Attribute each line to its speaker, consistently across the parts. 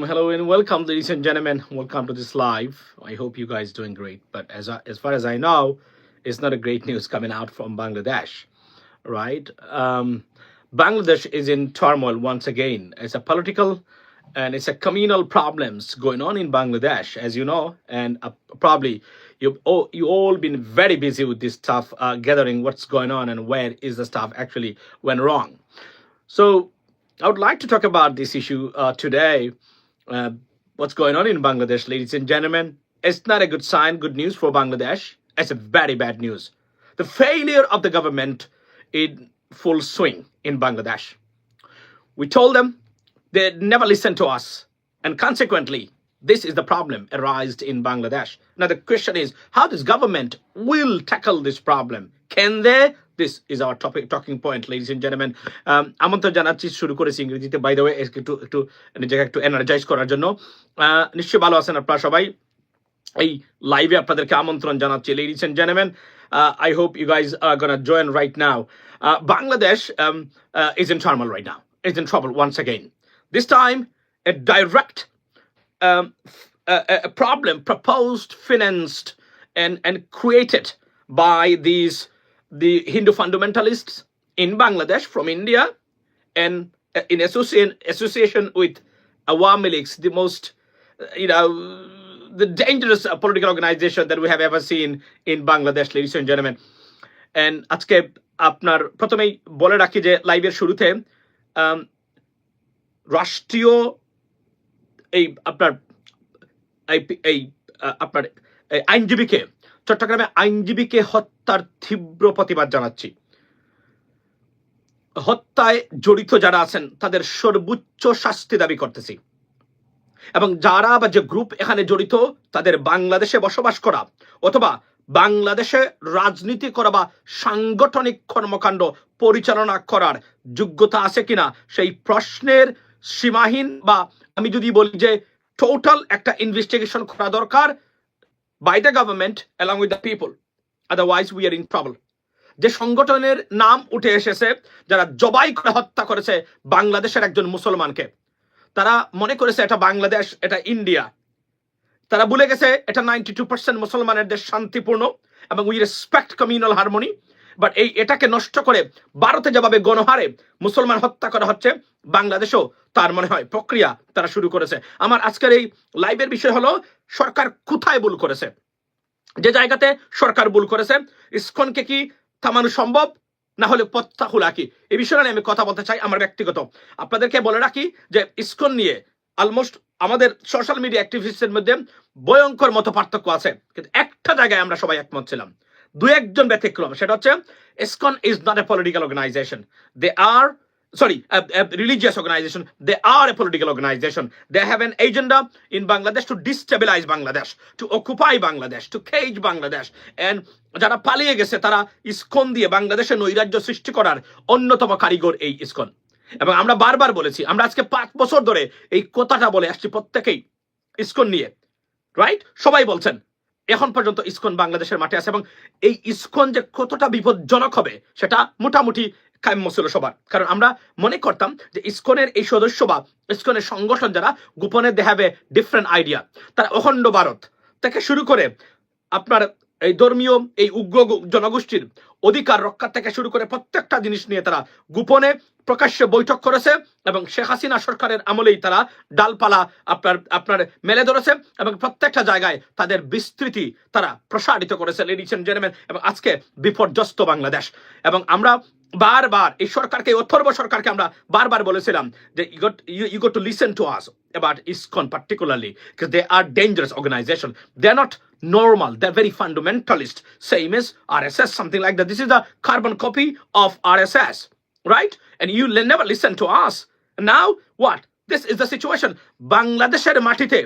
Speaker 1: Hello and welcome, ladies and gentlemen. Welcome to this live. I hope you guys doing great. But as far as I know, it's not a great news coming out from Bangladesh, right? Bangladesh is in turmoil once again. It's a political and it's a communal problems going on in Bangladesh, as you know, and probably you all been very busy with this stuff, gathering what's going on and where is the stuff actually went wrong. So I would like to talk about this issue today. uh, what's going on in Bangladesh, ladies and gentlemen. It's not a good sign, good news for Bangladesh. It's a very bad news. The failure of the government in full swing in Bangladesh. We told them, they never listened to us. And consequently, this is the problem arised in Bangladesh. Now the question is, how this government will tackle this problem? Can they? This is our talking point, ladies and gentlemen. আমন্ত্রণ জানাচ্ছি, শুরু করেছি ইংরেজিতে, by the way, একটু নিজেকে একটু energize করার জন্য। নিশ্চয়ই ভালো আছেন আপনারা সবাই। এই লাইভে আপনাদেরকে আমন্ত্রণ জানাচ্ছি, ladies and gentlemen. I hope you guys are gonna join right now. Bangladesh is in turmoil right now. It's in trouble once again. This time, a direct a problem proposed, financed, and created by the Hindu fundamentalists in Bangladesh from India, and in association with Awami League, the most, the dangerous political organization that we have ever seen in Bangladesh, ladies and gentlemen. And আজকে আপনার প্রথমেই বলে রাখি যে লাইভের শুরুতে রাষ্ট্রীয় এই আপনার আপনার আইনজীবীকে, চট্টগ্রামে আইনজীবীকে হত্যার তীব্র প্রতিবাদ জানাচ্ছি। হত্যায় জড়িত যারা আছেন তাদের সর্বোচ্চ শাস্তি দাবি করতেছি, এবং যারা বা যে গ্রুপ এখানে জড়িত তাদের বাংলাদেশে বসবাস করা অথবা বাংলাদেশে রাজনীতি করা বা সাংগঠনিক কর্মকাণ্ড পরিচালনা করার যোগ্যতা আছে কিনা সেই প্রশ্নের সীমাহীন, বা আমি যদি বলি যে টোটাল একটা ইনভেস্টিগেশন করা দরকার by the government along with the people. Otherwise we are in trouble. যে সংগঠনের নাম উঠে এসেছে যারা জবাই করে হত্যা করেছে বাংলাদেশের একজন মুসলমানকে, তারা মনে করেছে এটা বাংলাদেশ, এটা ইন্ডিয়া। তারা ভুলে গেছে এটা 92% মুসলমানের দেশ, শান্তিপূর্ণ, এবং we respect communal harmony. But এটাকে নষ্ট করে ভারতে যেভাবে গণহারে মুসলমান হত্যা করা হচ্ছে, বাংলাদেশেও তার মনে হয় প্রক্রিয়া তারা শুরু করেছে। আমার আজকের এই লাইভের বিষয় হলো, সরকার কোথায় ভুল করেছে। যে জায়গাতে সরকার ভুল করেছে, ইসকনকে কি থামানো সম্ভব, না হলে পথটা খোলা কি, এই বিষয়ে নিয়ে আমি কথা বলতে চাই। আমার ব্যক্তিগত আপনাদেরকে বলে রাখি যে ইসকন নিয়ে অলমোস্ট আমাদের সোশ্যাল মিডিয়া অ্যাক্টিভিস্টদের মধ্যে ভয়ঙ্কর মত পার্থক্য আছে, কিন্তু একটা জায়গায় আমরা সবাই একমত ছিলাম, দু একজন ব্যতিক্রম। সেটা হচ্ছে ISKCON is not a political organization, they are a religious organization. They are a political organization. They have an agenda in Bangladesh to destabilize Bangladesh, to occupy Bangladesh, to cage Bangladesh. And যারা পালিয়ে গেছে তারা ISKCON দিয়ে বাংলাদেশে নৈরাজ্য সৃষ্টি করার অন্যতম কারিগর এই ইসকন। এবং আমরা বারবার বলেছি, আমরা আজকে 5 বছর ধরে এই কথাটা বলে আসছি প্রত্যেকেই ইসকন নিয়ে, রাইট? সবাই বলছেন, এখন পর্যন্ত ইসকন বাংলাদেশের মাঠে আছে, এবং এই ইসকন যে কতটা বিপজ্জনক হবে সেটা মোটামুটি কাম্য ছিল সবার। কারণ আমরা মনে করতাম যে ইসকনের এই সদস্য বা ইসকনের সংগঠন যারা গোপনে they have a different idea, তারা অখণ্ড ভারত থেকে শুরু করে আপনার এই ধর্মীয় এই উগ্র জনগোষ্ঠীর অধিকার রক্ষা থেকে শুরু করে প্রত্যেকটা জিনিস নিয়ে তারা গোপনে প্রকাশ্যে বৈঠক করেছে, এবং শেখ হাসিনা সরকারের আমলেই তারা ডালপালা আপনার মেলে ধরেছে, এবং প্রত্যেকটা জায়গায় তাদের বিস্তৃতি তারা প্রসারিত করেছে, লেডিস এন্ড জেন্টলম্যান। এবং আজকে বিপর্যস্ত বাংলাদেশ। এবং আমরা বারবার এই সরকারকে, অথর্ব সরকারকে আমরা বারবার বলেছিলাম যে you got to listen to us about ISKCON particularly, because they are dangerous organization. They're not normal, they're very fundamentalist, same as RSS, something like that. This is the carbon copy of RSS, right? And you never listen to us. Now what? This is the situation. বাংলাদেশের মাটিতে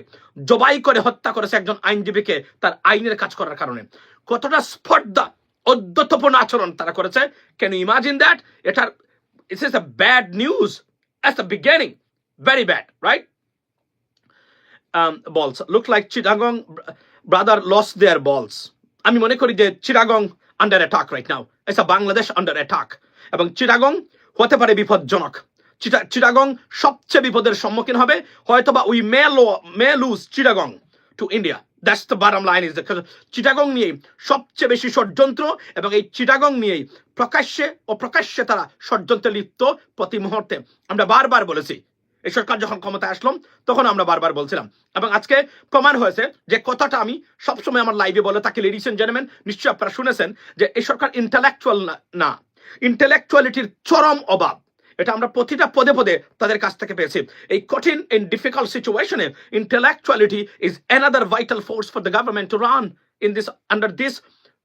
Speaker 1: জবাই করে হত্যা করেছে একজন আইনজীবীকে তার আইনের কাজ করার কারণে। কতটা স্পর্ধা, অদ্যতপূর্ণ আচরণ তারা করেছে। Can you imagine that? It is a bad news at the beginning, very bad, right? Balls look like Chittagong brother lost their balls. আমি মনে করি যে Chittagong under attack right now. It's a Bangladesh under attack, এবং Chittagong হতে পারে বিপজ্জনক। চিটাগং সবচেয়ে বিপদের সম্মুখীন হবে, হয়তোবা we may lose Chittagong to India. That's the bottom line is Chittagong নিয়েই সবচেয়ে বেশি ষড়যন্ত্র, এবং এই চিটাগং নিয়েই প্রকাশ্যে তারা ষড়যন্ত্রে লিপ্ত প্রতি মুহূর্তে। আমরা বারবার বলেছি, এই সরকার যখন ক্ষমতায় আসলাম তখন আমরা বারবার বলছিলাম, এবং আজকে প্রমাণ হয়েছে যে কথাটা আমি সবসময় আমার লাইভে বলে থাকি। লেডিস এন্ড জেন্টলম্যান, নিশ্চয়ই আপনারা শুনেছেন যে এই সরকার ইন্টেলেকচুয়াল না, ইন্টেলেকচুয়ালিটির চরম অভাব। এটা আমরা প্রতিটা পদে পদে তাদের কাছ থেকে পেয়েছি। এই কঠিন ইন ডিফিকাল্ট সিচুয়েশনে intellectuality is another vital force for the government to run in this under this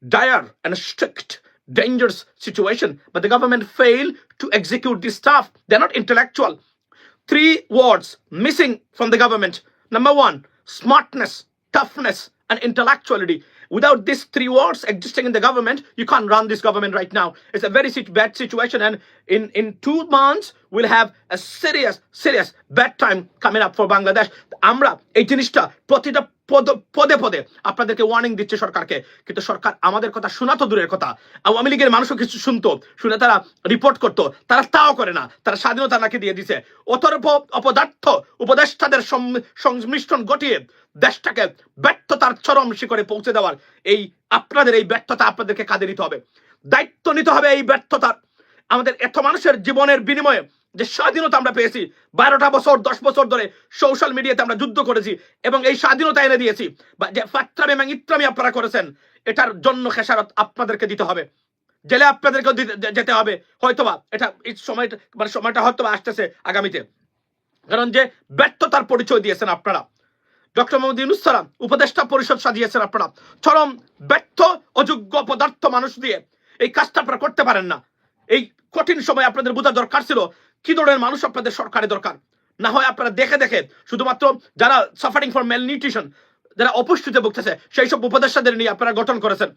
Speaker 1: dire and strict dangerous situation, but the government failed to execute this stuff. They're not intellectual. 3 words missing from the government. Number 1, smartness, toughness, and intellectuality. Without these 3 words existing in the government, you can't run this government right now. It's a very bad situation, and in 2 months we'll have a serious bad time coming up for Bangladesh. আমরা এই জিনিসটা প্রতিটা পদে পদে আপনাদেরকে warning দিচ্ছে সরকারকে, কিন্তু সরকার আমাদের কথা শোনা তো দূরের কথা, আওয়ামী লীগের মানুষও কিছু শুনতো, শুনে তারা রিপোর্ট করতো, তারা তাও করে না। তারা স্বাধীনতা নাকি দিয়ে দিছে। অপদার্থ উপদেষ্টাদের সংমিশ্রণ ঘটিয়ে দেশটাকে ব্যর্থতার চরম শিখরে পৌঁছে দেওয়ার এই আপনাদের এই ব্যর্থতা আপনাদেরকে কাঁধে নিতে হবে, দায়িত্ব নিতে হবে। এই ব্যর্থতার আমাদের এত মানুষের জীবনের বিনিময়ে যে স্বাধীনতা আমরা পেয়েছি, 12টা বছর 10 বছর ধরে সোশ্যাল মিডিয়াতে আমরা যুদ্ধ করেছি এবং এই স্বাধীনতা এনে দিয়েছি, বা যে ফাত্রামি এবং ইত্রামি আপনারা করেছেন, এটার জন্য খেসারত আপনাদেরকে দিতে হবে, জেলে আপনাদেরকে যেতে হবে। হয়তোবা এটা এই সময়টা হয়তোবা আসতেছে আগামীতে, কারণ যে ব্যর্থতার পরিচয় দিয়েছেন আপনারা। ডক্টর মোহাম্মদ ইউনূস স্যার উপদেষ্টা পরিষদ সাজিয়েছেন আপনারা চরম ব্যর্থ অযোগ্য পদার্থ মানুষ দিয়ে। এই কাজটা আপনারা করতে পারেন না। এই কঠিন সময় আপনাদের বোঝা দরকার ছিল কি ধরনের মানুষ আপনাদের সরকারে দরকার। না হয় আপনারা দেখে দেখে শুধুমাত্র যারা সাফারিং ফর ম্যালনিউট্রিশন, যারা অপুষ্টিতে ভুগতেছে, সেই সব উপদেষ্টাদের নিয়ে আপনারা গঠন করেছেন।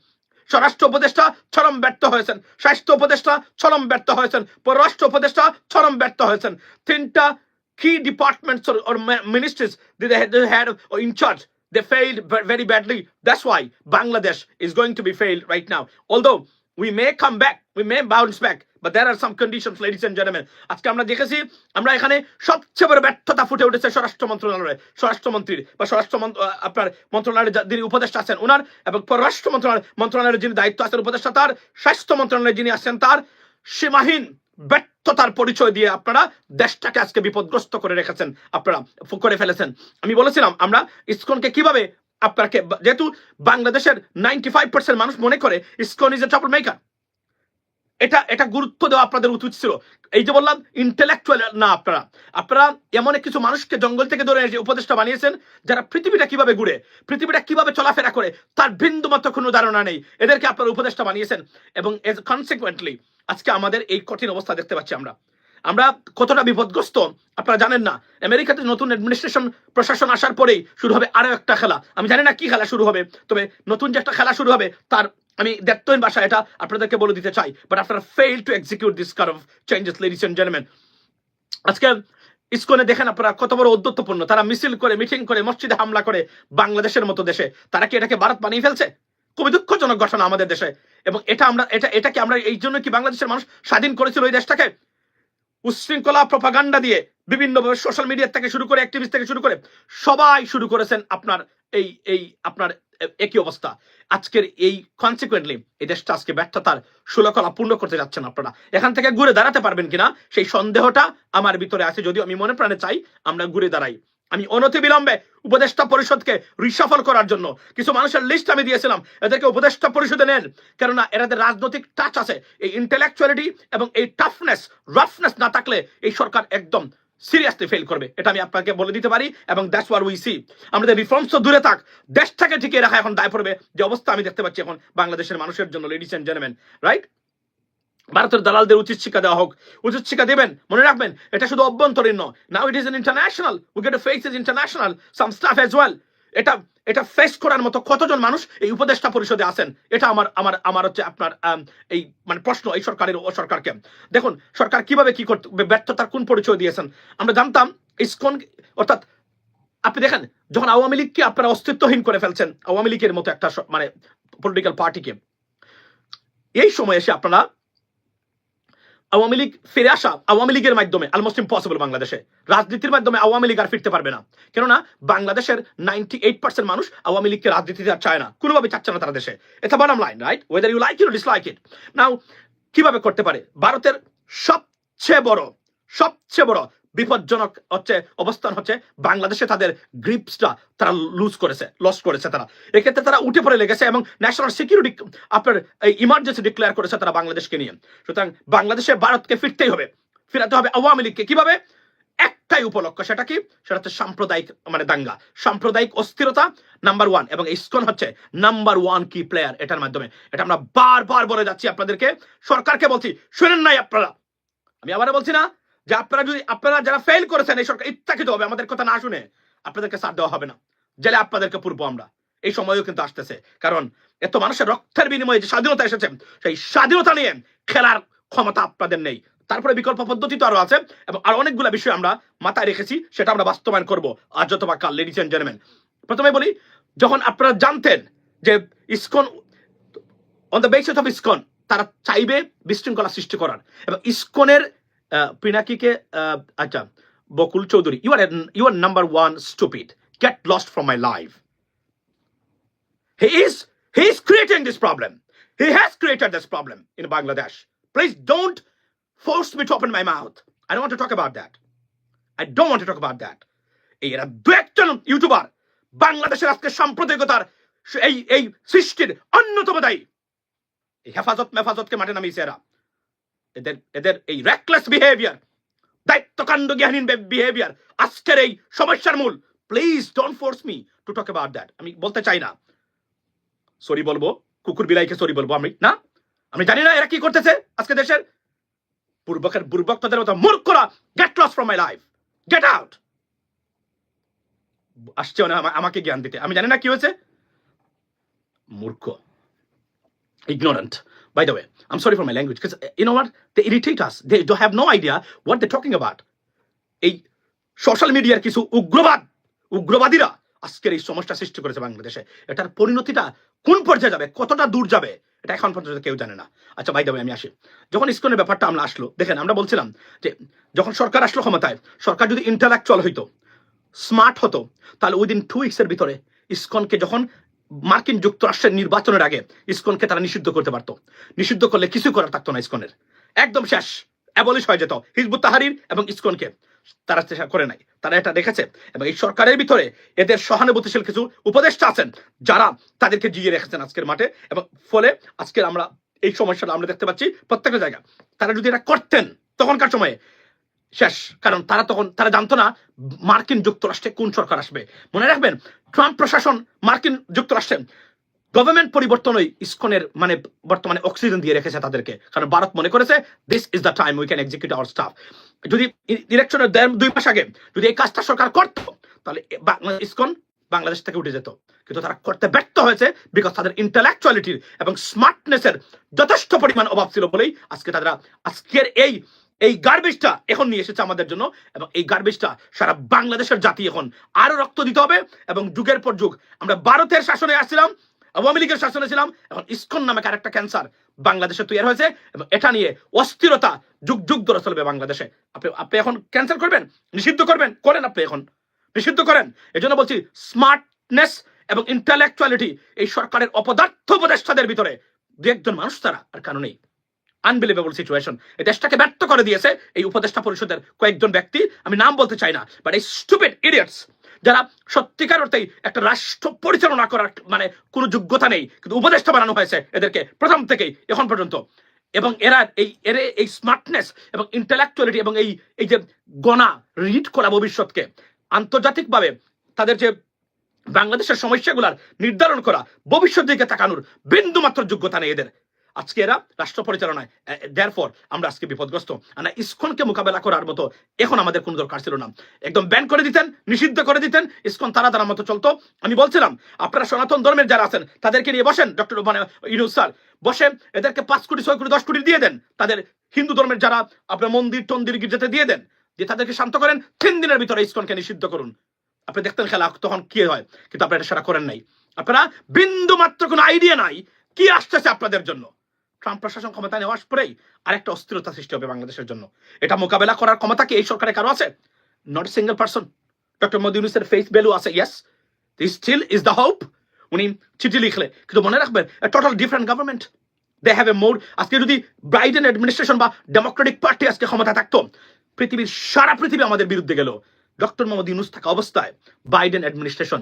Speaker 1: স্বরাষ্ট্র উপদেষ্টা চরম ব্যর্থ হয়েছেন, স্বাস্থ্য উপদেষ্টা চরম ব্যর্থ হয়েছেন, পররাষ্ট্র উপদেষ্টা চরম ব্যর্থ হয়েছেন। 3টা key departments or ministries that they had in charge, they failed very badly. That's why Bangladesh is going to be failed right now. Although we may come back, we may bounce back, but there are some conditions, ladies and gentlemen. আজকে আমরা দেখেছি, আমরা এখানে সবচেয়ে বড় ব্যর্থতা ফুটে উঠেছে স্বরাষ্ট্র মন্ত্রণালয়ে, স্বরাষ্ট্রমন্ত্রীর বা আপনার মন্ত্রণালয়ের যিনি উপদেষ্টা আছেন ওনার, এবং পররাষ্ট্র মন্ত্রণালয়ের যিনি দায়িত্ব আছেন উপদেষ্টা তার, স্বাস্থ্য মন্ত্রণালয়ের যিনি আছেন তার, সীমাহীন ব্যর্থতার পরিচয় দিয়ে আপনারা দেশটাকে আজকে বিপদগ্রস্ত করে রেখেছেন, আপনারা করে ফেলেছেন। আমি বলেছিলাম আমরা ইসকনকে কিভাবে আপনাকে, যেহেতু বাংলাদেশের 95% মানুষ মনে করে ISKCON is a trouble maker, এটা গুরুত্ব দেওয়া আপনাদের উচিত ছিল। এই যে বললাম ইন্টেলেকচুয়াল না, আপনারা এমন কিছু মানুষকে জঙ্গল থেকে ধরে এসে উপদেষ্টা বানিয়েছেন যারা পৃথিবীটা কিভাবে ঘুরে, পৃথিবীটা কিভাবে চলাফেরা করে তার বিন্দুমাত্র কোনো ধারণা নেই, এদেরকে আপনারা উপদেষ্টা বানিয়েছেন। এবং এজ কনসিকুয়েন্টলি আজকে আমাদের এই কঠিন অবস্থা দেখতে পাচ্ছি। আমরা কতটা বিপদগ্রস্ত আপনারা জানেন না। আমেরিকাতে নতুন অ্যাডমিনিস্ট্রেশন প্রশাসন আসার পরেই শুরু হবে আরো একটা খেলা। আমি জানি না কি খেলা শুরু হবে, তবে নতুন যে একটা খেলা শুরু হবে তার আমি দেখতেন ভাষা এটা আপনাদেরকে বলে দিতে চাই। বাট আপনারা fail to execute this kind of changes, ladies and gentleman. আজকে ইসকনে দেখেন আপনারা কত বড় উদ্যতপূর্ণ, তারা মিছিল করে, মিটিং করে, মসজিদে হামলা করে বাংলাদেশের মতো দেশে। তারা কি এটাকে ভারত বানিয়ে ফেলছে? খুবই দুঃখজনক ঘটনা আমাদের দেশে। এবং এটাকে আমরা এই জন্য কি বাংলাদেশের মানুষ স্বাধীন করেছিল ওই দেশটাকে? উচ্ছৃঙ্খলা প্রপাগান্ডা দিয়ে বিভিন্নভাবে সোশ্যাল মিডিয়া থেকে শুরু করে, অ্যাক্টিভিস্ট থেকে শুরু করে সবাই শুরু করেছেন আপনার আপনার একই অবস্থা। আজকের এই কনসিকুয়েন্টলি এই দেশটা আজকে ব্যর্থতার সুলকলা পূর্ণ করতে যাচ্ছেন আপনারা। এখান থেকে ঘুরে দাঁড়াতে পারবেন কিনা সেই সন্দেহটা আমার ভিতরে আছে, যদিও আমি মনে প্রাণে চাই আমরা ঘুরে দাঁড়াই। আমি অনতিবিলম্বে উপদেষ্টা পরিষদকে রিশাফল করার জন্য কিছু মানুষের লিস্ট আমি দিয়েছিলাম, এদেরকে উপদেষ্টা পরিষদে নেন, কেননা এদের রাজনৈতিক টাচ আছে। এই ইন্টেলেকচুয়ালিটি এবং এই টাফনেস, রাফনেস না থাকলে এই সরকার একদম সিরিয়াসলি ফেল করবে, এটা আমি আপনাকে বলে দিতে পারি। এবং দ্যাটস হোয়াট উই সি। আমাদের রিফর্মস তো দূরে থাক, দেশটাকে টিকিয়ে রাখা এখন দায় পড়বে, যে অবস্থা আমি দেখতে পাচ্ছি এখন বাংলাদেশের মানুষের জন্য, লেডিস এন্ড জেন্টলম্যান, রাইট? ভারতের দালালদের উচিত শিক্ষা দেওয়া হোক, উচিত শিক্ষা দেবেন। মনে রাখবেন এটা শুধু অভ্যন্তরীণ নয়, now it is an international, we get to face is international some stuff as well. এটা ফেস করার মতো কতজন মানুষ এই উপদেষ্টা পরিষদে আছেন, এটা আমার হচ্ছে আপনার এই মানে প্রশ্ন এই সরকারের ও সরকারকে। দেখুন সরকার কিভাবে কি করতে, ব্যর্থতার কোন পরিচয় দিয়েছেন আমরা জানতাম। ইসকন অর্থাৎ আপনি দেখেন যখন আওয়ামী লীগকে আপনারা অস্তিত্বহীন করে ফেলছেন, আওয়ামী লীগের মতো একটা মানে পলিটিক্যাল পার্টিকে, এই সময় এসে আপনারা আওয়ামী লীগ ফিরে আসা আওয়ামী লীগের মাধ্যমে অলমোস্ট ইম্পসিবল। বাংলাদেশে রাজনীতির মাধ্যমে আওয়ামী লীগ আর ফিরতে পারবে না, কেননা বাংলাদেশের 98% মানুষ আওয়ামী লীগকে রাজনীতিতে আর চায় না, কোনোভাবে চাচ্ছে না তারা দেশে। এটা bottom line, right? Whether you like it or dislike it. Now কিভাবে করতে পারে? ভারতের সবচেয়ে বড় বিপজ্জনক হচ্ছে অবস্থান হচ্ছে বাংলাদেশে তাদের গ্রিপসটা তারা লস করেছে তারা। এক্ষেত্রে তারা উঠে পড়ে লেগেছে এবং ন্যাশনাল সিকিউরিটি আপনার ইমার্জেন্সি ডিক্লেয়ার করেছে তারা বাংলাদেশকে নিয়ে। সুতরাং বাংলাদেশে ভারতকে ফিরাতে হবে আওয়ামী লীগকে। কিভাবে? একটাই উপলক্ষ, সেটা কি? সেটা হচ্ছে সাম্প্রদায়িক দাঙ্গা, সাম্প্রদায়িক অস্থিরতা নাম্বার 1, এবং ইসকন হচ্ছে নাম্বার 1 কি প্লেয়ার এটার মাধ্যমে। এটা আমরা বারবার বলে যাচ্ছি আপনাদেরকে, সরকারকে বলছি, শুনেন নাই আপনারা। আমি আবার বলছি না যে আপনারা যারা ফেল করেছেন এই সরকার ইচ্ছাকৃত হবে আমাদের কথা না শুনে আপনাদেরকে সাথ দেওয়া হবে না, জেলে আপনাদেরকে পূর্ব আমরা। এই সময়ও কিন্তু আসতেছে, কারণ এত মানুষের রক্তের বিনিময়ে যে স্বাধীনতা এসেছে সেই স্বাধীনতা নিয়ে খেলার ক্ষমতা আপনাদের নেই। তারপরে বিকল্প পদ্ধতি তো আরো আছে এবং আরো অনেকগুলো বিষয় আমরা মাথায় রেখেছি, সেটা আমরা বাস্তবায়ন করবো আজ অথবা কাল। লেডিস এন্ড জেন্টলম্যান, প্রথমে বলি, যখন আপনারা জানতেন যে ISKCON on the basis of ISKCON তারা চাইবে বিশৃঙ্খলা সৃষ্টি করার, এবং ইসকনের পিনাকিকে আচ্ছা বকুল Chowdhury, you are number 1 stupid, get lost from my life. He is creating this problem. He has created this problem in Bangladesh. Please don't force me to open my mouth. I don't want to talk about that. এই এরা দু একজন YouTuber বাংলাদেশের আজকে সাম্প্রদায়িকতার এই সৃষ্টির অন্যতম দায়ী। এই মেফাজতকে মাঠে নামিয়েছে এরা। এদের এই রেকলেস বিহেভিয়ার, দায়িত্বকাণ্ড জ্ঞানহীন বিহেভিয়ার আজকের এই সমস্যার মূল। Please don't force me to talk about that. আমি বলতে চাই না, সরি বলবো, কুকুর বিলাইকে সরি বলবো আমি জানি না এরা কি করতেছে আজকে দেশের। বুর্বকদের মতো মূর্খরা, get lost from my life, get out. আসছে না আমাকে জ্ঞান দিতে, আমি জানি না কি হয়েছে। মূর্খ, ignorant. By the way, I'm sorry for my language, because you know what? They irritate us. They don't have no idea what they're talking about. এই সোশ্যাল মিডিয়ার কিছু উগ্রবাদীরা আজকের এই সমস্যা সৃষ্টি করেছে বাংলাদেশে। এটার পরিণতিটা কোন পর্যায়ে যাবে, কতটা দূর যাবে, এটা এখন পর্যন্ত কেউ জানে না। আচ্ছা বাই দ্য ওয়ে, আমি আসি। যখন ইসকনের ব্যাপারটা আমরা আসলো, দেখেন আমরা বলছিলাম যে যখন সরকার আসলো ক্ষমতায়, সরকার যদি ইন্টালেকচুয়াল হইতো, স্মার্ট হতো, তাহলে উইদিন 2 weeks এর ভিতরে ইসকনকে, যখন মার্কিন যুক্তরাষ্ট্রের নির্বাচনের আগে ইসকনকে তারা নিষিদ্ধ করতে পারতো। নিষিদ্ধ করলে কিছু করার থাকতো না, ইসকনের একদম শেষ, অ্যাবলিশ হয়ে যেত হিজবুত তাহরির এবং ইসকনকে। তারা চেষ্টা করে নাই, তারা এটা দেখেছে, এবং এই সরকারের ভিতরে এদের সহানুভূতিশীল কিছু উপদেষ্টা আছেন যারা তাদেরকে জিয়ে রেখেছেন আজকের মাঠে, এবং ফলে আজকের আমরা এই সমস্যাটা আমরা দেখতে পাচ্ছি প্রত্যেকটা জায়গা। তারা যদি এটা করতেন তখনকার সময়ে শেষ, কারণ তারা জানতো না মার্কিন যুক্তরাষ্ট্রে কোন সরকার আসবে। মনে রাখবেন, ট্রাম্প প্রশাসন মার্কিন যুক্তরাষ্ট্রে গভর্নমেন্ট পরিবর্তনই ইসকনের বর্তমানে অক্সিজেন দিয়ে রেখেছে তাদেরকে, কারণ ভারত মনে করেছে this is the time we can execute hour staff. যদি ইলেকশনের 2 মাস আগে যদি এই কাজটা সরকার করতো, তাহলে ইসকন বাংলাদেশ থেকে উঠে যেত। কিন্তু তারা করতে ব্যর্থ হয়েছে, বিকজ তাদের ইন্টেলেকচুয়ালিটির এবং স্মার্টনেসের যথেষ্ট পরিমাণ অভাব ছিল বলেই আজকে তারা আজকের এই গার্বেজটা এখন নিয়ে এসেছে আমাদের জন্য, এবং এই গার্বেজটা সারা বাংলাদেশের জাতি এখন আরো রক্ত দিতে হবে। এবং যুগের পর যুগ আমরা ভারতের শাসনে আসছিলাম, আওয়ামী লীগের শাসনে ছিলাম, এখন ইসকন নামে আরেকটা ক্যান্সার বাংলাদেশে তৈরি হয়েছে, এবং এটা নিয়ে অস্থিরতা যুগ ধরে চলবে বাংলাদেশে। আপনি এখন ক্যান্সেল করবেন, নিষিদ্ধ করবেন, করেন, আপনি এখন নিষিদ্ধ করেন। এই জন্য বলছি, স্মার্টনেস এবং ইন্টেলেকচুয়ালিটি এই সরকারের অপদার্থ উপদেষ্টাদের ভিতরে 2-1 মানুষ তারা, আর কারণেই আনবিলিভেবল সিচুয়েশন। এই দেশটাকে ব্যর্থ করে দিয়েছে এই উপদেষ্টা পরিষদের কয়েকজন ব্যক্তি, আমি নাম বলতে চাই না, বাট এই স্টুপিড ইডিয়টস যারা সত্যিকার অর্থেই একটা রাষ্ট্র পরিচালনা করার কোনো যোগ্যতা নেই, কিন্তু উপদেষ্টা বানানো হয়েছে এদেরকে প্রথম থেকেই এখন পর্যন্ত। এবং এরা এই স্মার্টনেস এবং ইন্টেলেকচুয়ালিটি এবং এই যে গণা রিড করা ভবিষ্যৎকে আন্তর্জাতিকভাবে তাদের যে বাংলাদেশের সমস্যাগুলার নির্ধারণ করা, ভবিষ্যৎ দিকে তাকানোর বিন্দু মাত্র যোগ্যতা নেই এদের। আজকে এরা রাষ্ট্র পরিচালনায়, দেয়ারফর আমরা আজকে বিপদগ্রস্ত। ইসকনকে মোকাবেলা করার মতো এখন আমাদের কোনো দরকার ছিল না। একদম ব্যান করে দিতেন, নিষিদ্ধ করে দিতেন, ইসকন তারা মতো চলতো। আমি বলছিলাম, আপনারা সনাতন ধর্মের যারা আছেন তাদেরকে নিয়ে বসেন, ডক্টর ইউনূস স্যার বসে এদেরকে 5 কোটি 6 কোটি 10 কোটি দিয়ে দেন। তাদের হিন্দু ধর্মের যারা আপনার মন্দির গির্জাতে দিয়ে দেন, যে তাদেরকে শান্ত করেন, 3 দিনের ভিতরে ইসকনকে নিষিদ্ধ করুন। আপনি দেখতেন খেলা তখন কি হয়, কিন্তু আপনারা সেটা করেন নাই। আপনারা বিন্দু মাত্র কোনো আইডিয়া নাই কি আসতেছে আপনাদের জন্য। ট্রাম্প প্রশাসন ক্ষমতা নেওয়ার পরেই আরেকটা অস্থিরতা সৃষ্টি হবে বাংলাদেশের জন্য। এটা মোকাবেলা করার ক্ষমতা কি এই সরকারের কারো আছে? Not a single person. Doctor Modi ইউনূসের ফেস ভ্যালু আছে, yes, this still is the hope. উনি চিঠি লিখলে, কিন্তু মনে রাখবেন total different government, they have a more. আজকে যদি বাইডেন অ্যাডমিনিস্ট্রেশন বা ডেমোক্রেটিক পার্টি আজকে ক্ষমতা থাকতো, পৃথিবীর সারা পৃথিবী আমাদের বিরুদ্ধে গেল, ডক্টর মোহাম্মদ ইউনূস থাকা অবস্থায় বাইডেন অ্যাডমিনিস্ট্রেশন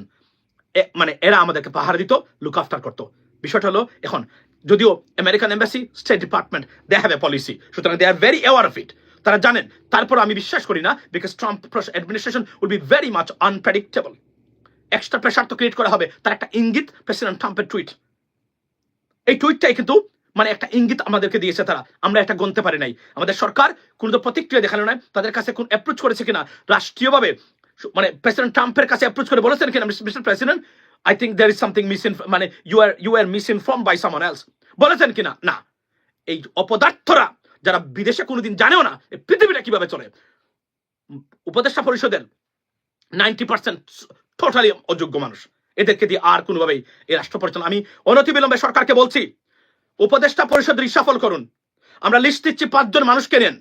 Speaker 1: মানে এরা আমাদেরকে পাহারা দিত, লুক আফটার করতো। বিষয়টা হলো এখন যদিও American embassy, state department, they have a policy, সুতরাং they are very aware of it, তারা জানেন। তারপর আমি বিশ্বাস করি না, because Trump administration will be very much unpredictable. Extra pressure তো ক্রিয়েট করা হবে, তার একটা ইঙ্গিত প্রেসিডেন্ট ট্রাম্পের টুইট, এই টুইটটাই কিন্তু মানে একটা ইঙ্গিত আমাদেরকে দিয়েছে তারা, আমরা এটা গণতে পারি নাই। আমাদের সরকার কোনো তো প্রতিক্রিয়া দেখালো না, তাদের কাছে কোন অ্যাপ্রোচ করেছে কিনা রাষ্ট্রীয়ভাবে, মানে প্রেসিডেন্ট ট্রাম্পের কাছে অ্যাপ্রোচ করে বলেছেন কিনা, mister president I think there is something মানে you are misinformed by someone else, বলেছেন কিনা? না। এই অপদার্থরা যারা বিদেশে কোনোদিন জানেও না এই পৃথিবীটা কিভাবে চলে, উপদেষ্টা পরিষদের 90% টোটালি অযোগ্য মানুষ, এদেরকে দিয়ে আর কোনোভাবেই এই রাষ্ট্র পরিচালনা। আমি অনতিবিলম্বে সরকারকে বলছি, উপদেষ্টা পরিষদ রিসাফল করুন। আমরা লিস্ট দিচ্ছি 5 জন মানুষকে নেন।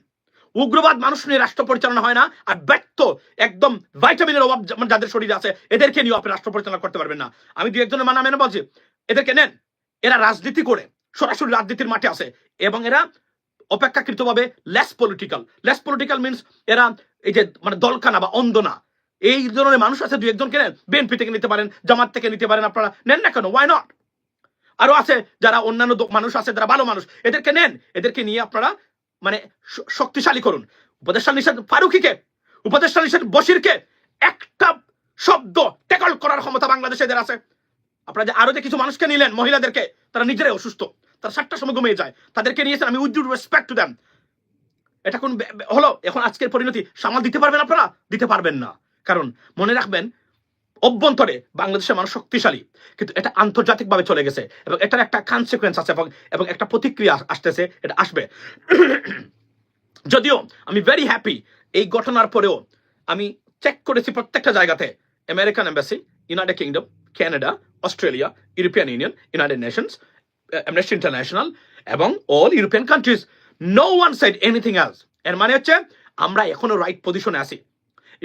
Speaker 1: উগ্রবাদ মানুষ নিয়ে রাষ্ট্র পরিচালনা হয় না, আর ব্যর্থ একদম ভাইটামিনের অভাব যাদের শরীরে আছে এদেরকে নিয়ে আপনি রাষ্ট্র পরিচালনা করতে পারবেন না। আমি 2-1 জনের মেনে বলছি, এদেরকে নেন। এরা রাজনীতি করে, সরাসরি রাজনীতির মাঠে আছে, এবং এরা অপেক্ষাকৃতভাবে লেস পলিটিক্যাল মিনস এরা এই যে মানে দলকানা বা অন্ধ না, এই ধরনের মানুষ আছে। 2-1 জনকে নেন, বিএনপি থেকে নিতে পারেন, জামাত থেকে নিতে পারেন, আপনারা নেন না কেন? Why not? আরো আছে যারা অন্যান্য মানুষ আছে যারা ভালো মানুষ, এদেরকে নেন। এদেরকে নিয়ে আপনারা মানে শক্তিশালী করুন। উপদেষ্টা নিষেধ ফারুকিকে, উপদেষ্টা নিষেধ বশিরকে একটা শব্দ ট্যাকল করার ক্ষমতা বাংলাদেশে এদের আছে। আপনারা যে আরো যে কিছু মানুষকে নিলেন, মহিলাদেরকে, তারা নিজেরাই অসুস্থ, তারা 7টার সময় ঘুমিয়ে যায়, তাদেরকে নিয়েছেন। আমি with due respect to them. এটা কোন হলো? এখন আজকের পরিণতি সামাল দিতে পারবেন আপনারা? দিতে পারবেন না। কারণ মনে রাখবেন, অভ্যন্তরে বাংলাদেশের মানুষ শক্তিশালী, কিন্তু এটা আন্তর্জাতিকভাবে চলে গেছে, এবং এটার একটা কনসিকুয়েন্স আছে, এবং একটা প্রতিক্রিয়া আসতেছে, এটা আসবে। যদিও আমি ভেরি হ্যাপি, এই ঘটনার পরেও আমি চেক করেছি প্রত্যেকটা জায়গাতে, American embassy, United Kingdom, Canada, Australia, European Union, United Nations, Amnesty International এবং all European countries, no one said anything else. এর মানে হচ্ছে আমরা এখনো রাইট পজিশনে আছি।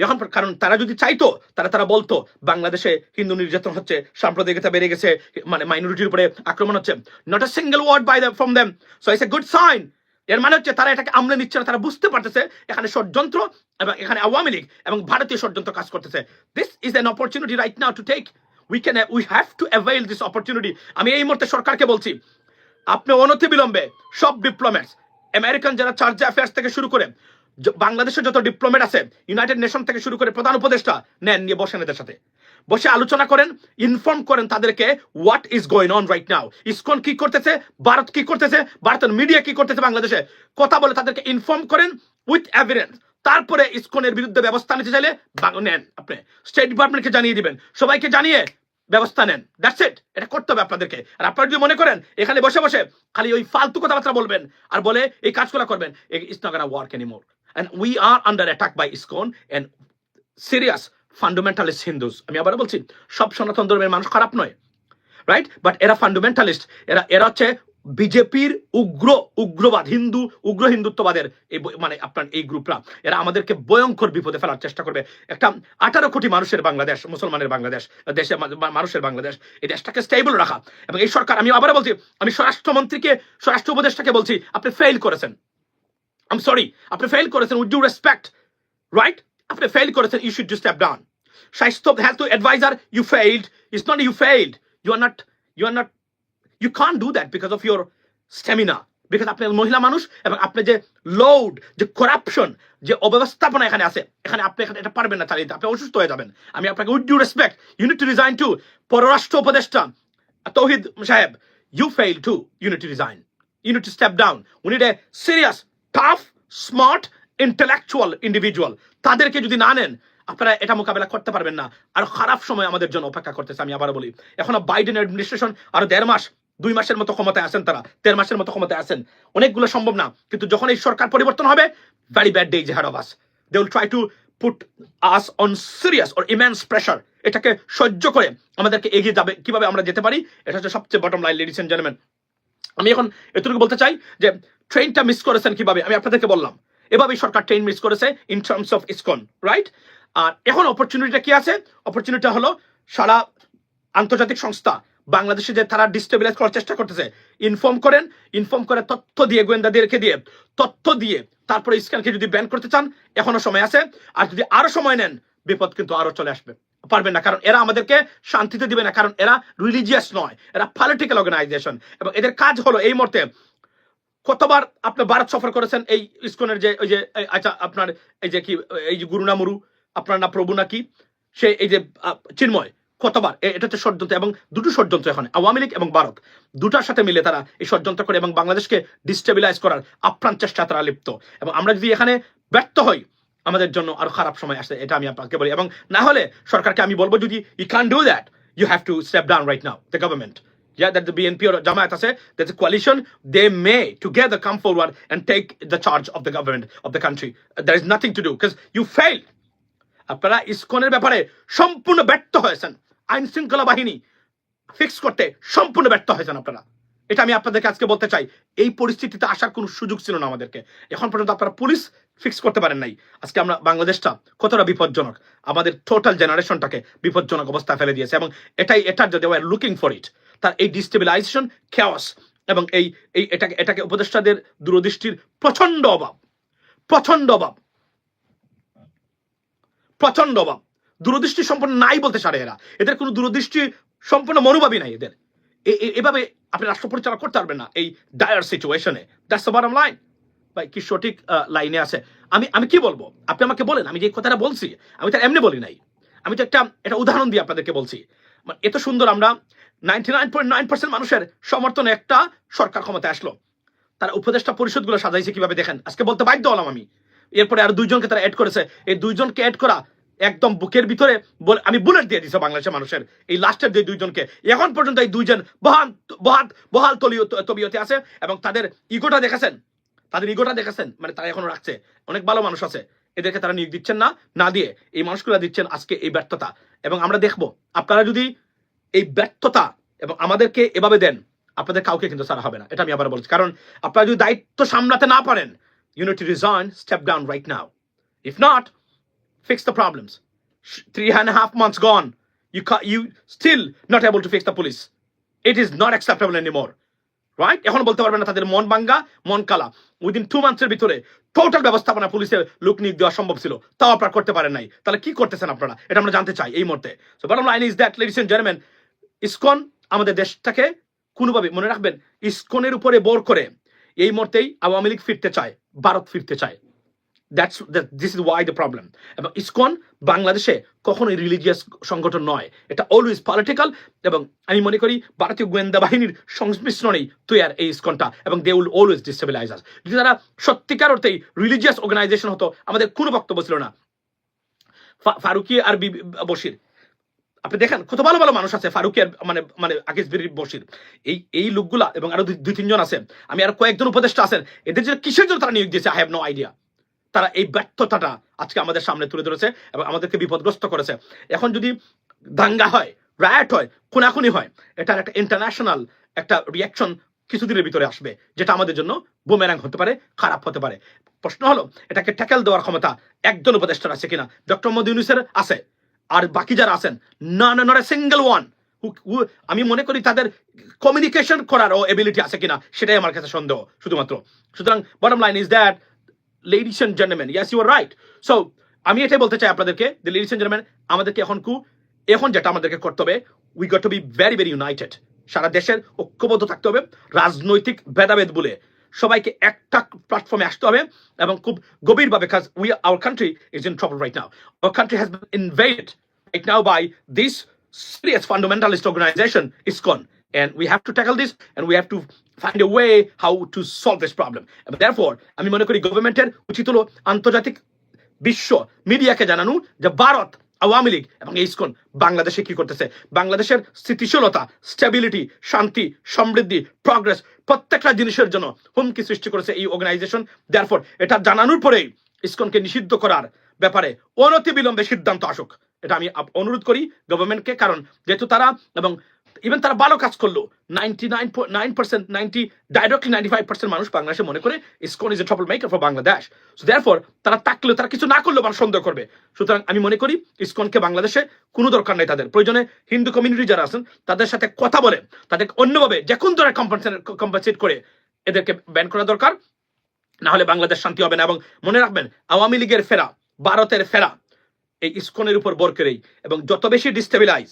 Speaker 1: এখন কারণ তারা যদি চাইতো, তারা বলতো বাংলাদেশে হিন্দু নির্যাতন হচ্ছে, সাম্প্রদায়িকতা বেড়ে গেছে, মানে মাইনরিটির উপরে আক্রমণ হচ্ছে। Not a single word by from them, so it's a good sign. এর মানে হচ্ছে তারা এটাকে আমলে নিচ্ছে না, তারা বুঝতে পারতেছে এখানে ষড়যন্ত্র, এবং এখানে আওয়ামী লীগ এবং ভারতীয় ষড়যন্ত্র কাজ করতেছে। This is an opportunity right now to take, we have to avail this opportunity. আমি এই মুহূর্তে সরকারকে বলছি, আপনি অনতিবিলম্বে সব ডিপ্লোম্যাটস, আমেরিকান যারা চার্জ অ্যাফেয়ার্স থেকে শুরু করে বাংলাদেশের যত ডিপ্লোমেট আছে, ইউনাইটেড নেশন থেকে শুরু করে প্রধান উপদেষ্টা, নেন, নিয়ে বসেন, এদের সাথে বসে আলোচনা করেন, ইনফর্ম করেন তাদেরকে what is going on right now. ISKCON কি করতেছে, ভারত কি করতেছে, ভারতের মিডিয়া কি করতেছে বাংলাদেশে, কথা বলে তাদেরকে ইনফর্ম করেন উইথ এভিডেন্স। তারপরে ইসকনের বিরুদ্ধে ব্যবস্থা নিতে চাইলে নেন, আপনি স্টেট ডিপার্টমেন্টকে জানিয়ে দিবেন, সবাইকে জানিয়ে ব্যবস্থা নেন। দ্যাটস ইট, এটা করতে হবে আপনাদেরকে। আর আপনারা যদি মনে করেন এখানে বসে বসে খালি ওই ফালতু কথাবার্তা বলবেন আর বলে এই কাজগুলো করবেন, it's not gonna work anymore. And we are under attack by ISKCON and serious fundamentalist Hindus. আমি আবার বলছি, সব সনাতন ধর্মের মানুষ খারাপ নয়, রাইট? বাট এরা ফান্ডামেন্টালিস্ট, এরা হচ্ছে বিজেপির উগ্রবাদ, উগ্র হিন্দুত্ববাদের এই মানে আপনার এই গ্রুপরা, এরা আমাদেরকে ভয়ঙ্কর বিপদে ফেলার চেষ্টা করবে। একটা 18 কোটি মানুষের বাংলাদেশ, মুসলমানের বাংলাদেশ, দেশের মানুষের বাংলাদেশ, এই দেশটাকে স্টেবল রাখা। এবং এই সরকার, আমি আবার বলছি, আমি স্বরাষ্ট্র উপদেষ্টাকে বলছি, আপনি ফেল করেছেন। I'm sorry, আপনি ফেল করেছেন, with due respect, right? আপনি ফেল করেছেন, you should just step down. স্বাস্থ্য health adviser, you failed. It's not you failed. You can't do that because of your stamina. Because আপনি মহিলা মানুষ, এবং আপনি যে লোড, যে করাপশন, যে অব্যবস্থাপনা এখানে আছে, এখানে আপনি এটা পারবেন না চালিয়ে, আপনি অসুস্থ হয়ে যাবেন। আমি আপনাকে with due respect, you need to resign too. পররাষ্ট্র উপদেষ্টা তৌহিদ সাহেব, you failed too. You need to resign. You need to step down. We need a serious, tough, smart, intellectual individual. তাদেরকে যদি না নেন, আপনারা এটা মোকাবেলা করতে পারবেন না। আর খারাপ সময় আমাদের জন্য অপেক্ষা করতেছে। আমি আবার বলি, এখনো বাইডেন অ্যাডমিনিস্ট্রেশন আরো 1.5 মাস, 2 মাসের মতো ক্ষমতায় আছেন, তারা 1.5 মাসের মতো ক্ষমতায় আছেন, অনেকগুলো সম্ভব না। কিন্তু যখন এই সরকার পরিবর্তন হবে, very bad days head of us. They will try to put us on serious or immense pressure. এটাকে সহ্য করে আমাদেরকে এগিয়ে যাবে, কিভাবে আমরা যেতে পারি, এটা হচ্ছে সবচেয়ে bottom line, ladies and gentleman. আমি এখন এতটুকু বলতে চাই যে ট্রেনটা মিস করেছেন কিভাবে, আমি আপনাদেরকে বললাম এভাবেই সরকার ট্রেন মিস করেছে in terms of ISKCON, right? আর এখন অপরচুনিটিটা কি আছে? অপরচুনিটিটা হলো সারা আন্তর্জাতিক সংস্থা বাংলাদেশে যে তারা ডিস্টেবিলাইজ করার চেষ্টা করতেছে, ইনফর্ম করেন, ইনফর্ম করে তথ্য দিয়ে, গোয়েন্দাদেরকে দিয়ে তথ্য দিয়ে তারপরে ইসকনকে যদি ব্যান করতে চান এখনো সময় আছে। আর যদি আরো সময় নেন বিপদ কিন্তু আরো চলে আসবে, পারবেন না, কারণ এরা আমাদেরকে শান্তিতে দিবে না, কারণ এরা রিলিজিয়াস নয়, এরা পলিটিক্যাল অর্গানাইজেশন এবং এদের কাজ হলো এই মুহূর্তে। কতবার আপনি ভারত সফর করেছেন এই ইসকনের যে ওই যে আচ্ছা আপনার এই যে কি এই যে গুরু না মুরু আপনার না প্রভু নাকি সে এই যে চিন্ময়, কতবার এটা হচ্ছে ষড়যন্ত্র, এবং দুটো ষড়যন্ত্র এখন আওয়ামী লীগ এবং ভারত দুটার সাথে মিলে তারা এই ষড়যন্ত্র করে এবং বাংলাদেশকে ডিস্টেবিলাইজ করার আপ্রাণ চেষ্টা তারা লিপ্ত। এবং আমরা যদি এখানে ব্যর্থ হই আমাদের জন্য আরো খারাপ সময় আসে, এটা আমি আপনাকে বলি। এবং না হলে সরকারকে আমি বলবো, যদি you can do that, you have to step down right now, the government. Yeah, that the BNP or Jamaat say there's a coalition, they may together come forward and take the charge of the government of the country. There is nothing to do because you failed. আপনারা ইসকনের ব্যাপারে সম্পূর্ণ ব্যর্থ হয়েছেন, আইন শৃঙ্খলা বাহিনী fix করতে সম্পূর্ণ ব্যর্থ হয়েছেন আপনারা। এটা আমি আপনাদেরকে আজকে বলতে চাই। এই পরিস্থিতিতে আসার কোনো সুযোগ ছিল না আমাদেরকে। এখন পর্যন্ত আপনারা পুলিশ ফিক্স করতে পারেন নাই। আজকে আমরা বাংলাদেশটা কতটা বিপজ্জনক, আমাদের টোটাল জেনারেশনটাকে বিপজ্জনক অবস্থায় ফেলে দিয়েছে। এবং এটার যদি ওয়ার লুকিং ফর ইট, তার এই ডিস্টেবিলাইজেশন, খেয়াস এবং এটাকে উপদেষ্টাদের দূরদৃষ্টির প্রচন্ড অভাব, প্রচন্ড অভাব, প্রচন্ড অভাব। দূরদৃষ্টি সম্পন্ন নাই বলতে সারে এরা, এদের কোনো দূরদৃষ্টি সম্পূর্ণ মনোভাবই নাই এদের। এভাবে আপনি রাষ্ট্র পরিচালনা করতে পারবেন না এই ডায়ার সিচুয়েশনে। That's the bottom line. ভাই কি সঠিক লাইনে আছে? আমি কি বলবো, আপনি আমাকে বলেন। আমি যে কথাটা বলছি আমি তো এমনি বলি নাই, আমি তো একটা উদাহরণ দিয়ে আপনাদেরকে বলছি। এত সুন্দর আমরা 99.9% মানুষের সমর্থনে একটা সরকার ক্ষমতায় আসলো, তারা উপদেষ্টা পরিষদগুলো সাজাইছে কিভাবে দেখেন। আজকে বলতে বাধ্য হলাম আমি। এরপরে আর দুইজনকে তারা অ্যাড করেছে, এই দুইজনকে অ্যাড করা একদম বুকের ভিতরে আমি বুলেট দিয়ে দিছে বাংলাদেশের মানুষের এই লাস্টের যে দুইজনকে। এখন পর্যন্ত এই দুইজন বহাল তবিয়তে আছে এবং তাদের ইগোটা দেখেছেন, তাদের ইগোটা দেখেছেন, মানে তারা এখনো রাখছে। অনেক ভালো মানুষ আছে, এদেরকে তারা নিয়োগ দিচ্ছেন না দিয়ে এই মানুষগুলো দিচ্ছেন আজকে এই ব্যর্থতা। এবং আমরা দেখবো আপনারা যদি এই ব্যর্থতা এবং আমাদেরকে এভাবে দেন, আপনাদের কাউকে কিন্তু ছাড়া হবে না, এটা আমি আবার বলছি। কারণ আপনারা যদি দায়িত্ব সামলাতে না পারেন, you need to resign, step down right now. If not, fix the problems. 3.5 months gone, you still not able to fix the police. It is not acceptable anymore, right? এখন বলতে পারবেন না তাদের মন ভাঙ্গা, মন কালা। উইদিন 2 months এর ভিতরে টোটাল ব্যবস্থাপনা পুলিশের লোক নিয়োগ দেওয়া সম্ভব ছিল, তাও আপনারা করতে পারেন নাই। তাহলে কি করতেছেন আপনারা, এটা আমরা জানতে চাই এই মুহূর্তে। So bottom line is that, ladies and gentleman, ISKCON আমাদের দেশটাকে কোনোভাবে মনে রাখবেন, ইসকনের উপরে বোর করে এই মুহূর্তেই আওয়ামী লীগ ফিরতে চায়, ভারত ফিরতে চায়। This is why the problem. এবং ইসকন বাংলাদেশে কখনোই রিলিজিয়াস সংগঠন নয়, এটা অলওয়েজ পলিটিক্যাল। এবং আমি মনে করি ভারতীয় গোয়েন্দা বাহিনীর সংমিশ্রণেই তৈরি এই ইসকনটা, এবং দে উইল অলওয়েজ ডিস্টেবিলাইজ আস। যদি তারা সত্যিকার অর্থেই রিলিজিয়াস অর্গানাইজেশন হতো, আমাদের কোনো বক্তব্য ছিল না। ফারুকি আর বশির, আপনি দেখেন কত ভালো ভালো মানুষ আছে, ফারুকের মানে আকিজ বশির, এই লোকগুলা, এবং আরো 2-3 জন আছে, আমি আরো কয়েকজন উপদেষ্টা আছেন, এদের জন্য কিসের জন্য তারা নিয়োগ দিয়েছে আই হ্যাভ নো আইডিয়া। তারা এই ব্যর্থতাটা আজকে আমাদের সামনে তুলে ধরেছে এবং আমাদেরকে বিপদগ্রস্ত করেছে। এখন যদি দাঙ্গা হয়, রায়ট হয়, খুনাখুনি হয়, এটার একটা ইন্টারন্যাশনাল একটা রিয়াকশন কিছুদিনের ভিতরে আসবে, যেটা আমাদের জন্য বুমেরাং হতে পারে, খারাপ হতে পারে। প্রশ্ন হলো এটাকে ট্যাকেল দেওয়ার ক্ষমতা একজন উপদেষ্টার আছে কিনা? ডক্টর মোহাম্মদ ইউনূসের আছে, আর বাকি যারা আছেন নট এ সিঙ্গেল ওয়ান। আমি মনে করি তাদের কমিউনিকেশন করার এবিলিটি আছে কিনা সেটাই আমার কাছে সন্দেহ শুধুমাত্র। সুতরাং bottom line is that, ladies and gentlemen, yes you are right. So আমি এটাই বলতে চাই আপনাদেরকে, the ladies and gentlemen, আমাদেরকে এখন যেটা আমাদেরকে করতে হবে, we got to be very very united. সারা দেশের ঐক্যবদ্ধ থাকতে হবে, রাজনৈতিক ভেদাভেদ বলে সবাইকে একটা প্ল্যাটফর্মে আসতে হবে এবং খুব গভীরভাবে, because our country is in trouble right now. Our country has been invaded right now by this serious fundamentalist organization, ISKCON, and we have to tackle this and we have to find a way how to solve this problem. And therefore আমি মনে করি গভর্নমেন্টের উচিত হলো আন্তর্জাতিক বিশ্ব মিডিয়াকে জানানো যে ভারত, আওয়ামী লীগ এবং ইসকন বাংলাদেশে কি করতেছে, বাংলাদেশের স্থিতিশীলতা, স্টেবিলিটি, শান্তি, সমৃদ্ধি, প্রগ্রেস প্রত্যেকটা জিনিসের জন্য হুমকি সৃষ্টি করেছে এই অর্গানাইজেশন। দেয়ারফর এটা জানানোর পরেই ইসকনকে নিষিদ্ধ করার ব্যাপারে অনতিবিলম্বে সিদ্ধান্ত আসুক, এটা আমি অনুরোধ করি গভর্নমেন্টকে। কারণ যেহেতু তারা এবং ইভেন তারা ভালো কাজ করলো 99% 95% মানুষ বাংলাদেশে মনে করে ISKCON is a trouble maker for Bangladesh. So therefore তারা থাকলেও তারা কিছু না করলেও মানুষ সন্দেহ করবে। সুতরাং আমি মনে করি ইসকনকে বাংলাদেশে কোনো দরকার নেই। তাদের প্রয়োজনে হিন্দু কমিউনিটি যারা আছেন তাদের সাথে কথা বলে তাদেরকে অন্যভাবে যে কোন ধরনের কম্পেনসেট করে এদেরকে ব্যান করা দরকার, না হলে বাংলাদেশ শান্তি হবে না। এবং মনে রাখবেন আওয়ামী লীগের ফেরা, ভারতের ফেরা এই ইসকনের উপর বর করেই, এবং যত বেশি ডিস্টেবিলাইজ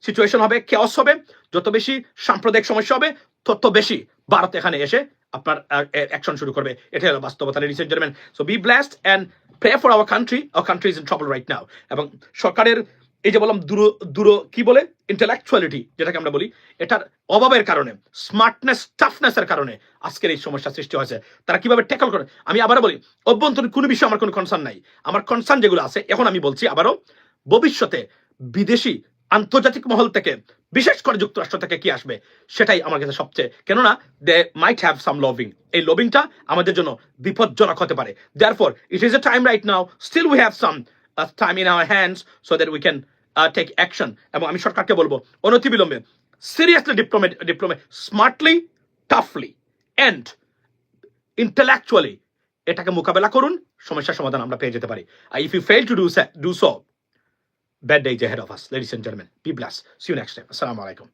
Speaker 1: সিচুয়েশন হবে, কেওস হবে, যত বেশি সাম্প্রদায়িক সমস্যা হবে, তত বেশি ভারত এখানে এসে আপনার অ্যাকশন শুরু করবে। এটাই হলো বাস্তবতা, ladies and gentlemen. So be blessed and pray for our country. Our country is in trouble right now. এবং সরকারের এই যে বললাম দূর কি বলে ইন্টেলেকচুয়ালিটি যেটাকে আমরা বলি, এটার অভাবের কারণে, স্মার্টনেস টাফনেসের কারণে আজকের এই সমস্যা সৃষ্টি হয়েছে। তারা কিভাবে ট্যাকল করে, আমি আবারও বলি, অভ্যন্তরীণ কোনো বিষয়ে আমার কোনো কনসার্ন নাই। আমার কনসার্ন যেগুলো আছে, এখন আমি বলছি আবারও, ভবিষ্যতে বিদেশি আন্তর্জাতিক মহল থেকে, বিশেষ করে যুক্তরাষ্ট্র থেকে কি আসবে সেটাই আমার কাছে সবচেয়ে, কেননা দে মাইট হ্যাভ সাম লবিং, এই লবিংটা আমাদের জন্য বিপজ্জনক হতে পারে। Therefore it is a time right now, still we have some time in our hands so that we can take action. এবং আমি সরকারকে বলবো অনতিবিলম্বে seriously diplomat smartly, toughly and intellectually এটাকে মোকাবেলা করুন, সমস্যার সমাধান আমরা পেয়ে যেতে পারি। If you fail to do so, bad days ahead of us, ladies and gentlemen. Be blessed. See you next time. Assalamu alaikum.